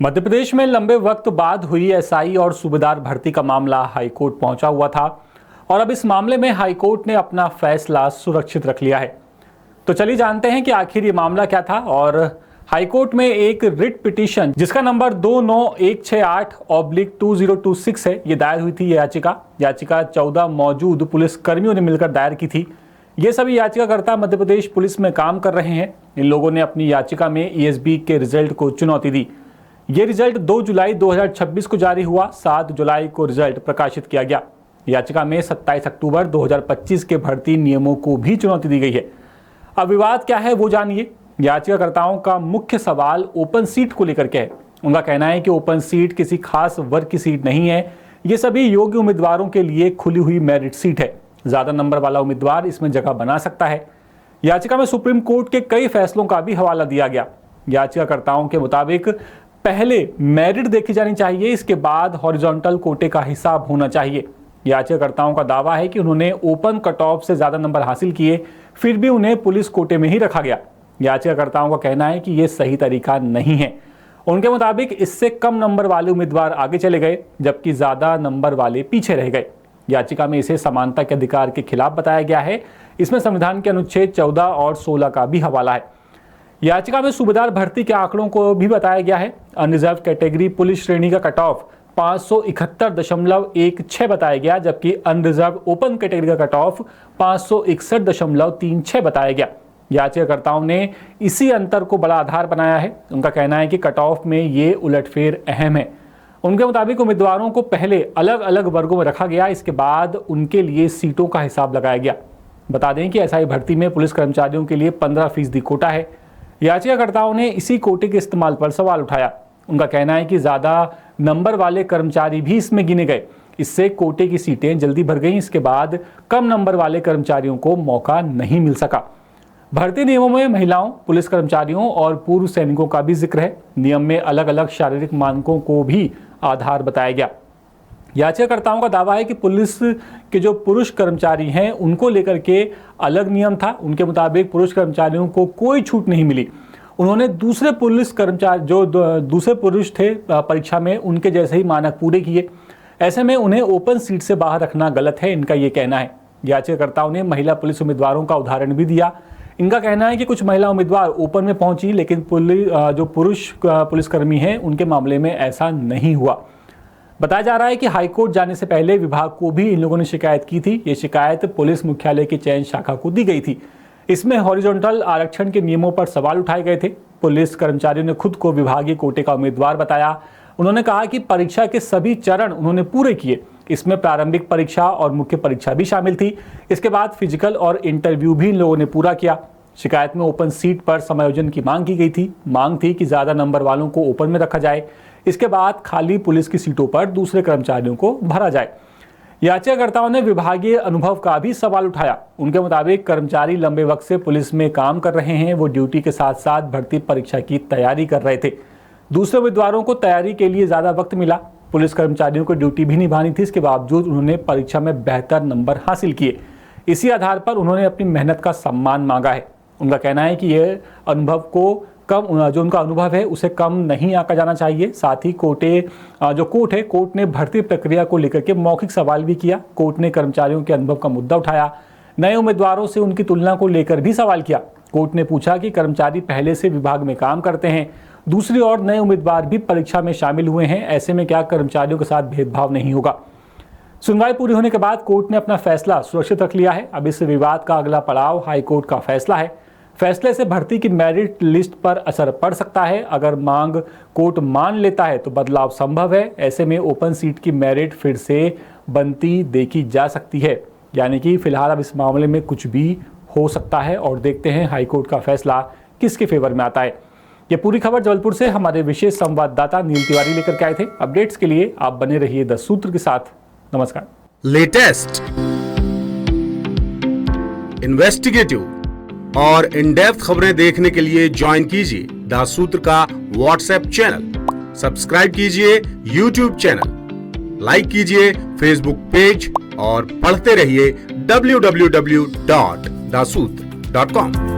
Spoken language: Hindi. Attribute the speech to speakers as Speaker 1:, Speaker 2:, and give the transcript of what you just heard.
Speaker 1: मध्य प्रदेश में लंबे वक्त बाद हुई एसआई और सूबेदार भर्ती का मामला हाईकोर्ट पहुंचा हुआ था और अब इस मामले में हाईकोर्ट ने अपना फैसला सुरक्षित रख लिया है। तो चलिए जानते हैं कि आखिर ये मामला क्या था। और हाईकोर्ट में एक रिट पिटीशन जिसका नंबर 29168/2026 है, ये दायर हुई थी। ये याचिका 14 मौजूद पुलिस कर्मियों ने मिलकर दायर की थी। ये सभी याचिकाकर्ता मध्य प्रदेश पुलिस में काम कर रहे हैं। इन लोगों ने अपनी याचिका में ईएसबी के रिजल्ट को चुनौती दी। ये रिजल्ट 2 जुलाई 2026 को जारी हुआ। 7 जुलाई को रिजल्ट प्रकाशित किया गया। याचिका में 27 अक्टूबर 2025 के भर्ती नियमों को भी चुनौती दी गई है। अब विवाद क्या है वो जानिए। याचिकाकर्ताओं का मुख्य सवाल ओपन सीट को लेकर के है। उनका कहना है कि ओपन सीट किसी खास वर्ग की सीट नहीं है, ये सभी योग्य उम्मीदवारों के लिए खुली हुई मेरिट सीट है। ज्यादा नंबर वाला उम्मीदवार इसमें जगह बना सकता है। याचिका में सुप्रीम कोर्ट के कई फैसलों का भी हवाला दिया गया। याचिकाकर्ताओं के मुताबिक पहले मेरिट देखी जानी चाहिए, इसके बाद हॉरिजॉन्टल कोटे का हिसाब होना चाहिए। याचिकाकर्ताओं का दावा है कि उन्होंने ओपन कट ऑफ से ज्यादा नंबर हासिल किए, फिर भी उन्हें पुलिस कोटे में ही रखा गया। याचिकाकर्ताओं का कहना है कि यह सही तरीका नहीं है। उनके मुताबिक इससे कम नंबर वाले उम्मीदवार आगे चले गए, जबकि ज्यादा नंबर वाले पीछे रह गए। याचिका में इसे समानता के अधिकार के खिलाफ बताया गया है। इसमें संविधान के अनुच्छेद 14 और 16 का भी हवाला है। याचिका में सूबेदार भर्ती के आंकड़ों को भी बताया गया है। अनरिजर्व कैटेगरी पुलिस श्रेणी का कट ऑफ 571.16 बताया गया, जबकि अनरिजर्व ओपन कैटेगरी का कट ऑफ 561.36 बताया गया। याचिकाकर्ताओं ने इसी अंतर को बड़ा आधार बनाया है। उनका कहना है कि कट ऑफ में ये उलटफेर अहम है। उनके मुताबिक उम्मीदवारों को पहले अलग अलग वर्गों में रखा गया, इसके बाद उनके लिए सीटों का हिसाब लगाया गया। बता दें कि एसआई भर्ती में पुलिस कर्मचारियों के लिए 15% कोटा है। याचिकाकर्ताओं ने इसी कोटे के इस्तेमाल पर सवाल उठाया। उनका कहना है कि ज्यादा नंबर वाले कर्मचारी भी इसमें गिने गए, इससे कोटे की सीटें जल्दी भर गईं। इसके बाद कम नंबर वाले कर्मचारियों को मौका नहीं मिल सका। भर्ती नियमों में महिलाओं, पुलिस कर्मचारियों और पूर्व सैनिकों का भी जिक्र है। नियम में अलग अलग शारीरिक मानकों को भी आधार बताया गया। याचिकाकर्ताओं का दावा है कि पुलिस के जो पुरुष कर्मचारी हैं उनको लेकर के अलग नियम था। उनके मुताबिक पुरुष कर्मचारियों को कोई छूट नहीं मिली। उन्होंने दूसरे पुलिस कर्मचारी जो दूसरे पुरुष थे परीक्षा में, उनके जैसे ही मानक पूरे किए। ऐसे में उन्हें ओपन सीट से बाहर रखना गलत है, इनका ये कहना है। याचिकाकर्ताओं ने महिला पुलिस उम्मीदवारों का उदाहरण भी दिया। इनका कहना है कि कुछ महिला उम्मीदवार ओपन में पहुंची, लेकिन जो पुरुष पुलिसकर्मी हैं उनके मामले में ऐसा नहीं हुआ। बताया जा रहा है कि हाईकोर्ट जाने से पहले विभाग को भी इन लोगों ने शिकायत की थी। ये शिकायत पुलिस मुख्यालय की चयन शाखा को दी गई थी। इसमें हॉरिजॉन्टल आरक्षण के नियमों पर सवाल उठाए गए थे। पुलिस कर्मचारियों ने खुद को विभागीय कोटे का उम्मीदवार बताया। उन्होंने कहा कि परीक्षा के सभी चरण उन्होंने पूरे किए। इसमें प्रारंभिक परीक्षा और मुख्य परीक्षा भी शामिल थी। इसके बाद फिजिकल और इंटरव्यू भी इन लोगों ने पूरा किया। शिकायत में ओपन सीट पर समायोजन की मांग की गई थी। मांग थी कि ज्यादा नंबर वालों को ओपन में रखा जाए, इसके बाद खाली पुलिस की सीटों पर दूसरे कर्मचारियों को भरा जाए। याचिकाकर्ताओं ने विभागीय अनुभव का भी सवाल उठाया। उनके मुताबिक कर्मचारी लंबे वक्त से पुलिस में काम कर रहे हैं। वो ड्यूटी के साथ साथ भर्ती परीक्षा की तैयारी कर रहे थे। दूसरे उम्मीदवारों को तैयारी के लिए ज्यादा वक्त मिला। पुलिस कर्मचारियों को ड्यूटी भी निभानी थी, इसके बावजूद उन्होंने परीक्षा में बेहतर नंबर हासिल किए। इसी आधार पर उन्होंने अपनी मेहनत का सम्मान मांगा है। उनका कहना है कि यह अनुभव को जो उनका अनुभव है उसे कम नहीं आंका जाना चाहिए। साथ ही कोर्ट ने भर्ती प्रक्रिया को लेकर के मौखिक सवाल भी किया। कोर्ट ने कर्मचारियों के अनुभव का मुद्दा उठाया। नए उम्मीदवारों से उनकी तुलना को लेकर भी सवाल किया। कोर्ट ने पूछा कि कर्मचारी पहले से विभाग में काम करते हैं, दूसरी ओर नए उम्मीदवार भी परीक्षा में शामिल हुए हैं, ऐसे में क्या कर्मचारियों के साथ भेदभाव नहीं होगा। सुनवाई पूरी होने के बाद कोर्ट ने अपना फैसला सुरक्षित रख लिया है। अब इस विवाद का अगला पड़ाव हाईकोर्ट का फैसला है। फैसले से भर्ती की मेरिट लिस्ट पर असर पड़ सकता है। अगर मांग कोर्ट मान लेता है तो बदलाव संभव है। ऐसे में ओपन सीट की मेरिट फिर से बनती देखी जा सकती है। यानी कि फिलहाल अब इस मामले में कुछ भी हो सकता है और देखते हैं हाईकोर्ट का फैसला किसके फेवर में आता है। ये पूरी खबर जबलपुर से हमारे विशेष संवाददाता नील तिवारी लेकर के आए थे। अपडेट्स के लिए आप बने रहिए द सूत्र के साथ। नमस्कार।
Speaker 2: लेटेस्ट, इन्वेस्टिगेटिव और इन डेप्थ खबरें देखने के लिए ज्वाइन कीजिए द सूत्र का व्हाट्सएप चैनल, सब्सक्राइब कीजिए यूट्यूब चैनल, लाइक कीजिए फेसबुक पेज और पढ़ते रहिए www.daसूत्र.com।